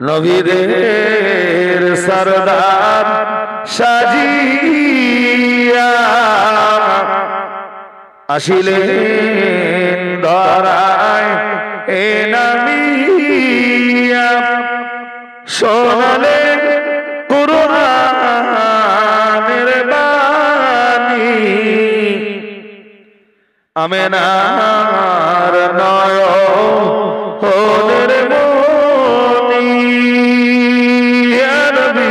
নবীদের সরদার সাজিয়া আসিলেন ধরায় এ নামিয়া শোনালেন কুরআনের বাণী আমেনার নয়নের মনি ইয়া নবী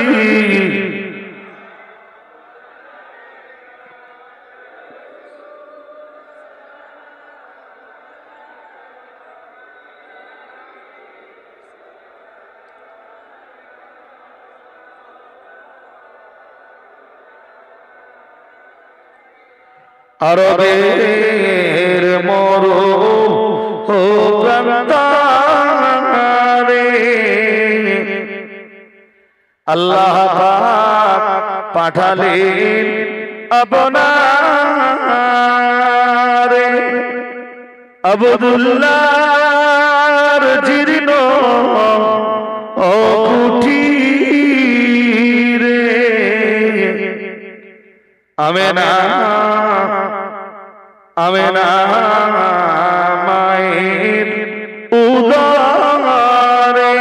আরবের মরু প্রান্তরে আল্লাহ পাক পাঠালেন আপনারে আব্দুল্লাহর জীর্ণ কুঠিরে আমেনা আমেনা মায়ের উদরে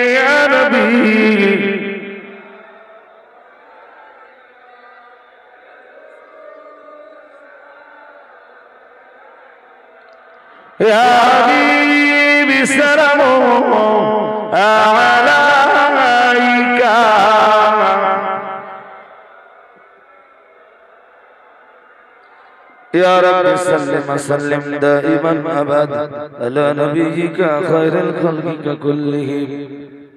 ইয়া নবী ইয়া হাবিবি সালামু আলাইকা يا رب سلم وسلم دائما أبدا على نبيك خير الخلق كلهم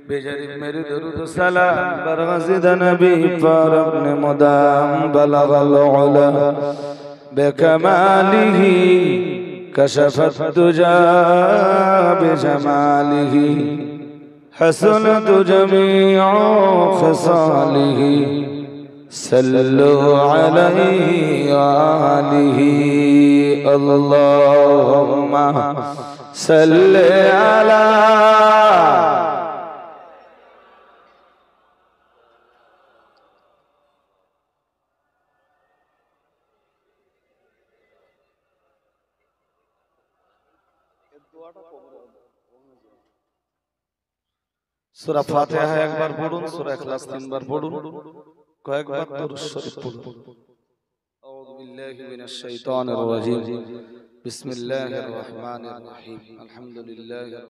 بجرب میرے درود سلام برغزد نبی فارق مدام بلغ العلا بكماله كشف الدجى بجماله حسنت جميع خصاله صلوا عليه وآله اللهم صل على সূরা ফাতিহা একবার পড়ুন সূরা ইখলাস তিনবার পড়ুন কয়েকবার দরুদ শরীফ পড়ুন আউযু বিল্লাহি মিনাশ শাইতানির রাজীম বিসমিল্লাহির রহমানির রহিম আলহামদুলিল্লাহি